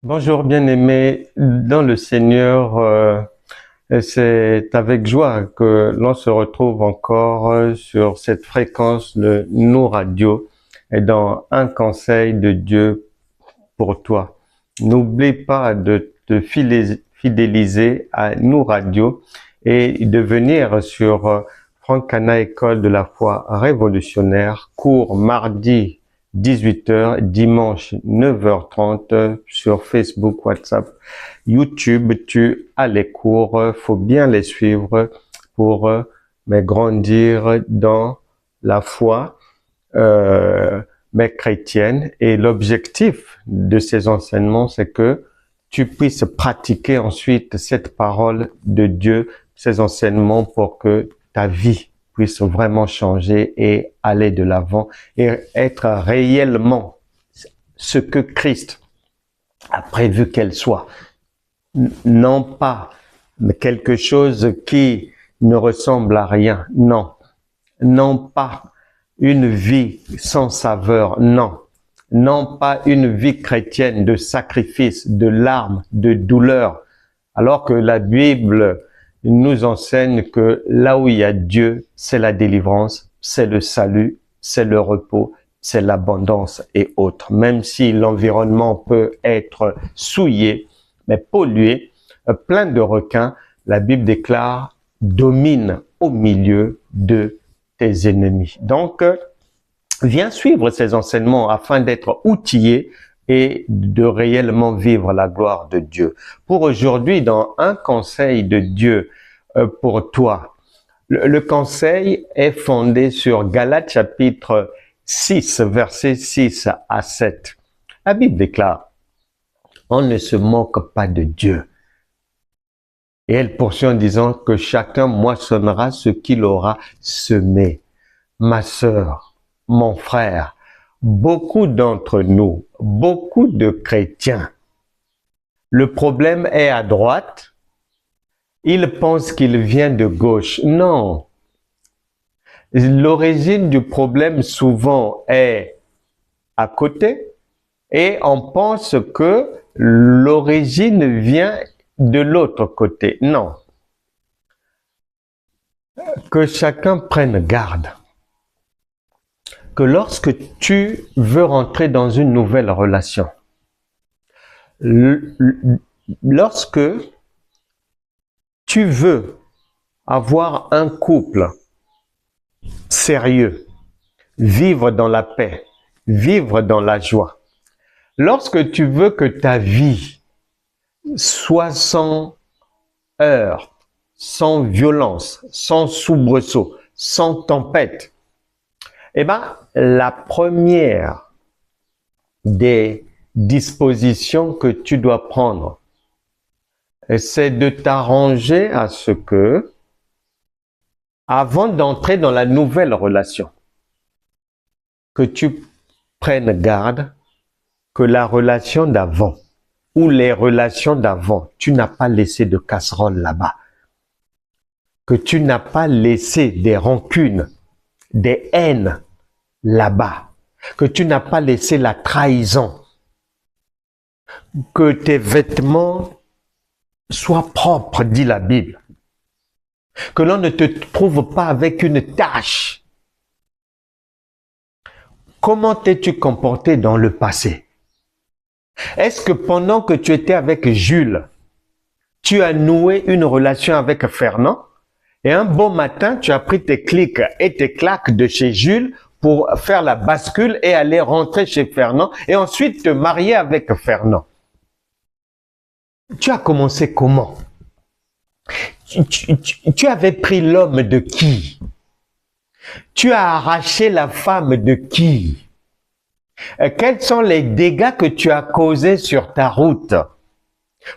Bonjour bien-aimés dans le Seigneur, c'est avec joie que l'on se retrouve encore sur cette fréquence de Nous Radio et dans un conseil de Dieu pour toi. N'oublie pas de te fidéliser à Nous Radio et de venir sur Franck Cana École de la foi révolutionnaire, cours mardi 18h, dimanche 9h30 sur Facebook, WhatsApp, YouTube. Tu as les cours, faut bien les suivre pour mais grandir dans la foi mais chrétienne. Et l'objectif de ces enseignements, c'est que tu puisses pratiquer ensuite cette parole de Dieu, ces enseignements pour que ta vie puisse vraiment changer et aller de l'avant et être réellement ce que Christ a prévu qu'elle soit. Non pas quelque chose qui ne ressemble à rien, non. Non pas une vie sans saveur, non. Non pas une vie chrétienne de sacrifice, de larmes, de douleur, alors que la Bible nous enseigne que là où il y a Dieu, c'est la délivrance, c'est le salut, c'est le repos, c'est l'abondance et autres. Même si l'environnement peut être souillé, mais pollué, plein de requins, la Bible déclare « domine au milieu de tes ennemis ». Donc, viens suivre ces enseignements afin d'être outillé et de réellement vivre la gloire de Dieu. Pour aujourd'hui, dans un conseil de Dieu pour toi, le conseil est fondé sur Galates chapitre 6, versets 6 à 7. La Bible déclare, on ne se moque pas de Dieu. Et elle poursuit en disant que chacun moissonnera ce qu'il aura semé. Ma sœur, mon frère, beaucoup d'entre nous, beaucoup de chrétiens, le problème est à droite, ils pensent qu'il vient de gauche. Non. L'origine du problème souvent est à côté et on pense que l'origine vient de l'autre côté. Non. Que chacun prenne garde. Que lorsque tu veux rentrer dans une nouvelle relation, lorsque tu veux avoir un couple sérieux, vivre dans la paix, vivre dans la joie, lorsque tu veux que ta vie soit sans heurts, sans violence, sans soubresaut, sans tempête, eh bien, la première des dispositions que tu dois prendre, c'est de t'arranger à ce que, avant d'entrer dans la nouvelle relation, que tu prennes garde que la relation d'avant ou les relations d'avant, tu n'as pas laissé de casserole là-bas, que tu n'as pas laissé des rancunes, des haines là-bas, que tu n'as pas laissé la trahison, que tes vêtements soient propres, dit la Bible, que l'on ne te trouve pas avec une tache. Comment t'es-tu comporté dans le passé? Est-ce que pendant que tu étais avec Jules, tu as noué une relation avec Fernand et un bon matin, tu as pris tes clics et tes claques de chez Jules pour faire la bascule et aller rentrer chez Fernand et ensuite te marier avec Fernand? Tu as commencé comment? Tu avais pris l'homme de qui? Tu as arraché la femme de qui? Quels sont les dégâts que tu as causés sur ta route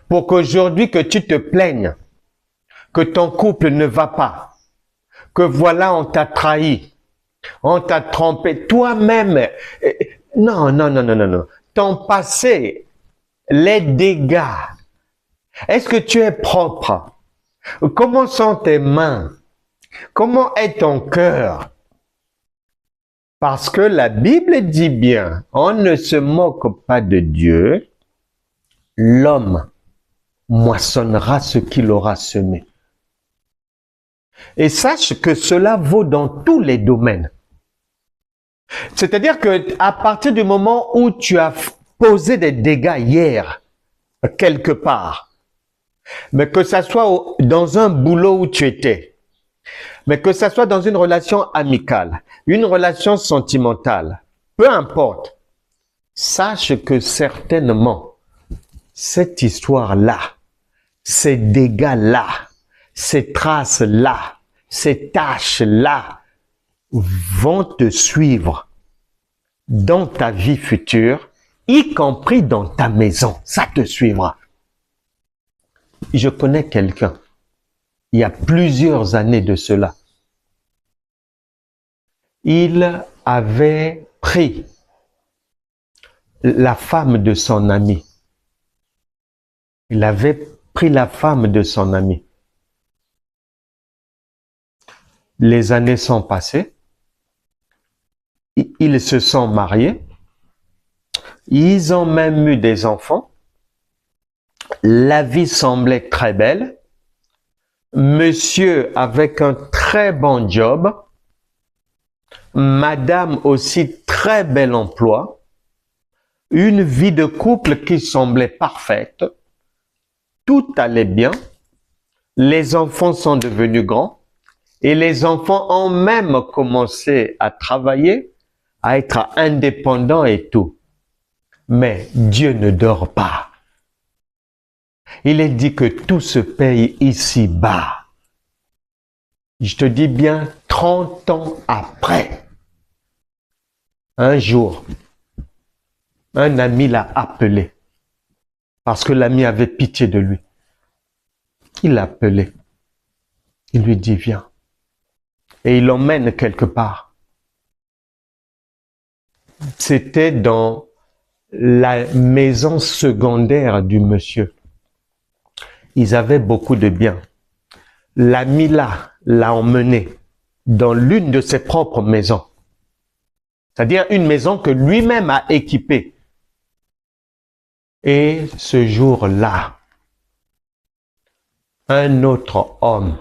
pour qu'aujourd'hui que tu te plaignes, que ton couple ne va pas, que voilà on t'a trahi, on t'a trompé, toi-même, non, non, non, non, non, non, ton passé, les dégâts, est-ce que tu es propre? Comment sont tes mains? Comment est ton cœur? Parce que la Bible dit bien, on ne se moque pas de Dieu. l'homme moissonnera ce qu'il aura semé. Et sache que cela vaut dans tous les domaines. C'est-à-dire que à partir du moment où tu as posé des dégâts hier, quelque part, mais que ça soit dans un boulot où tu étais, mais que ça soit dans une relation amicale, une relation sentimentale, peu importe, sache que certainement, cette histoire-là, ces dégâts-là, ces traces-là, ces tâches-là vont te suivre dans ta vie future, y compris dans ta maison. Ça te suivra. Je connais quelqu'un, il y a plusieurs années de cela. Il avait pris la femme de son ami. Il avait pris la femme de son ami. Les années sont passées. Ils se sont mariés. Ils ont même eu des enfants. La vie semblait très belle. Monsieur avec un très bon job. Madame aussi très bel emploi. Une vie de couple qui semblait parfaite. Tout allait bien. Les enfants sont devenus grands. Et les enfants ont même commencé à travailler, à être indépendants et tout. Mais Dieu ne dort pas. Il est dit que tout se paye ici-bas. Je te dis bien 30 ans après. Un jour, un ami l'a appelé parce que l'ami avait pitié de lui. Il l'a appelé. Il lui dit, viens. Et il l'emmène quelque part. C'était dans la maison secondaire du monsieur. Ils avaient beaucoup de biens. L'ami l'a emmené dans l'une de ses propres maisons. C'est-à-dire une maison que lui-même a équipée. Et ce jour-là, un autre homme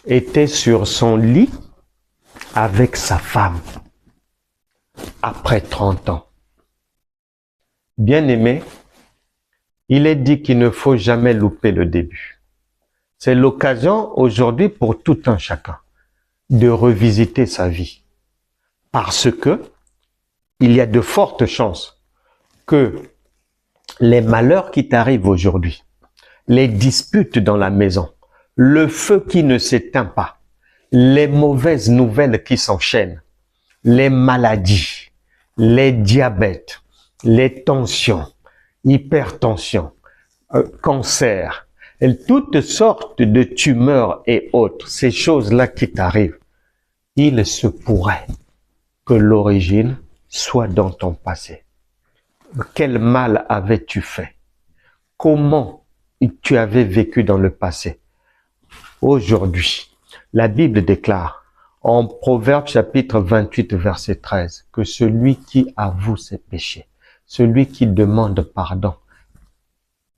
était sur son lit avec sa femme après 30 ans. Bien-aimé, il est dit qu'il ne faut jamais louper le début. C'est l'occasion aujourd'hui pour tout un chacun de revisiter sa vie. Parce que il y a de fortes chances que les malheurs qui t'arrivent aujourd'hui, les disputes dans la maison, le feu qui ne s'éteint pas, les mauvaises nouvelles qui s'enchaînent, les maladies, les diabètes, les tensions, hypertension, cancer, toutes sortes de tumeurs et autres, ces choses-là qui t'arrivent, il se pourrait que l'origine soit dans ton passé. Quel mal avais-tu fait? Comment tu avais vécu dans le passé? Aujourd'hui, la Bible déclare en Proverbe chapitre 28 verset 13 que celui qui avoue ses péchés, celui qui demande pardon,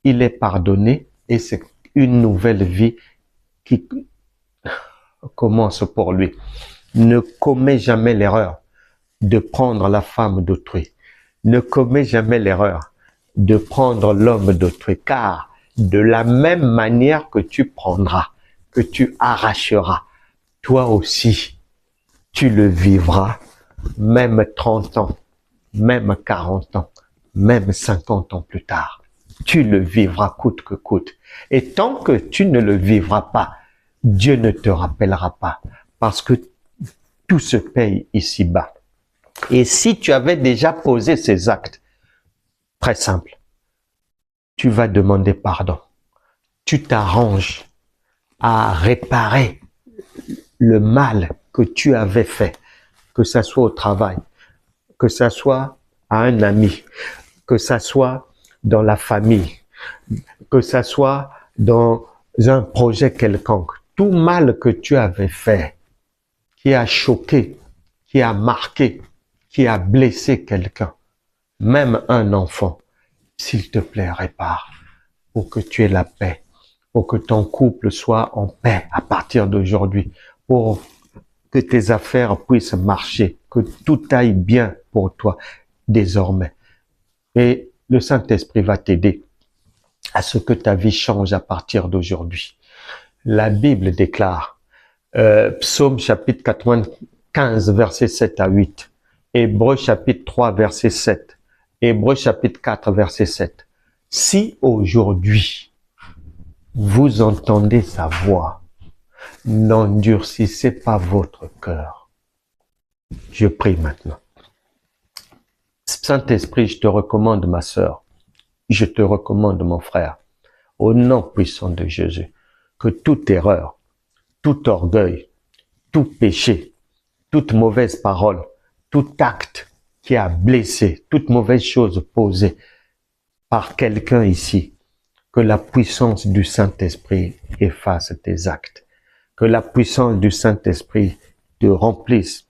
il est pardonné et c'est une nouvelle vie qui commence pour lui. Ne commets jamais l'erreur de prendre la femme d'autrui. Ne commets jamais l'erreur de prendre l'homme d'autrui, car de la même manière que tu prendras, que tu arracheras, toi aussi, tu le vivras, même 30 ans, même 40 ans, même 50 ans plus tard. Tu le vivras coûte que coûte. Et tant que tu ne le vivras pas, Dieu ne te rappellera pas, parce que tout se paye ici-bas. Et si tu avais déjà posé ces actes, très simple, tu vas demander pardon. Tu t'arranges à réparer le mal que tu avais fait, que ça soit au travail, que ça soit à un ami, que ça soit dans la famille, que ça soit dans un projet quelconque. Tout mal que tu avais fait, qui a choqué, qui a marqué, qui a blessé quelqu'un, même un enfant, s'il te plaît, répare pour que tu aies la paix, pour que ton couple soit en paix à partir d'aujourd'hui, pour que tes affaires puissent marcher, que tout aille bien pour toi désormais. Et le Saint-Esprit va t'aider à ce que ta vie change à partir d'aujourd'hui. La Bible déclare, Psaume chapitre 95, versets 7 à 8, Hébreux chapitre 3, verset 7, Hébreux chapitre 4, verset 7. Si aujourd'hui, vous entendez sa voix, n'endurcissez pas votre cœur. Je prie maintenant. Saint-Esprit, je te recommande ma sœur, je te recommande mon frère, au nom puissant de Jésus, que toute erreur, tout orgueil, tout péché, toute mauvaise parole, tout acte qui a blessé, toute mauvaise chose posée par quelqu'un ici, que la puissance du Saint-Esprit efface tes actes, que la puissance du Saint-Esprit te remplisse,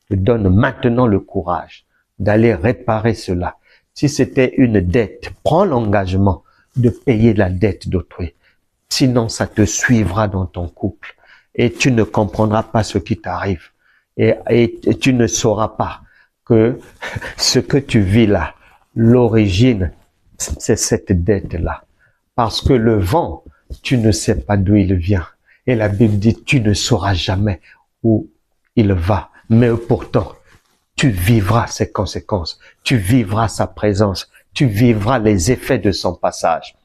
te donne maintenant le courage d'aller réparer cela. Si c'était une dette, prends l'engagement de payer la dette d'autrui. Sinon, ça te suivra dans ton couple et tu ne comprendras pas ce qui t'arrive. Et tu ne sauras pas que ce que tu vis là, l'origine, c'est cette dette-là. Parce que le vent, tu ne sais pas d'où il vient. Et la Bible dit, tu ne sauras jamais où il va. Mais pourtant, tu vivras ses conséquences. Tu vivras sa présence. Tu vivras les effets de son passage.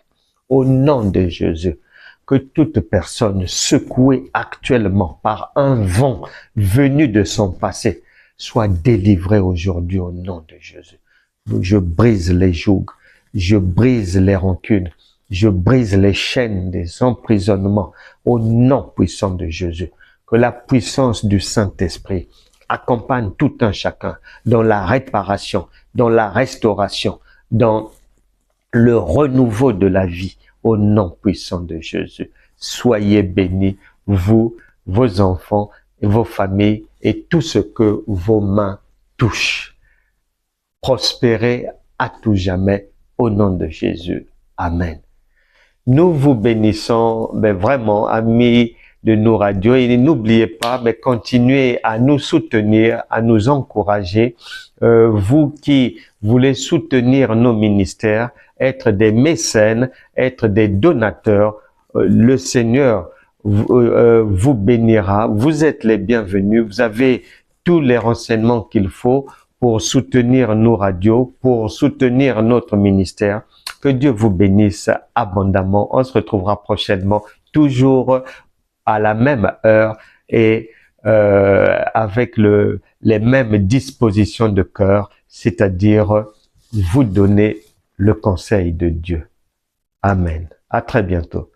Au nom de Jésus, que toute personne secouée actuellement par un vent venu de son passé soit délivrée aujourd'hui au nom de Jésus. Je brise les jougs, je brise les rancunes, je brise les chaînes des emprisonnements au nom puissant de Jésus. Que la puissance du Saint-Esprit accompagne tout un chacun dans la réparation, dans la restauration, dans le renouveau de la vie au nom puissant de Jésus. Soyez bénis, vous, vos enfants, vos familles et tout ce que vos mains touchent. Prospérez à tout jamais au nom de Jésus. Amen. Nous vous bénissons, vraiment, amis de nos radios, et n'oubliez pas, continuez à nous soutenir, à nous encourager. Vous qui voulez soutenir nos ministères, être des mécènes, être des donateurs, le Seigneur vous bénira. Vous êtes les bienvenus. Vous avez tous les renseignements qu'il faut pour soutenir nos radios, pour soutenir notre ministère. Que Dieu vous bénisse abondamment. On se retrouvera prochainement, toujours à la même heure et avec les mêmes dispositions de cœur, c'est-à-dire vous donner le conseil de Dieu. Amen. À très bientôt.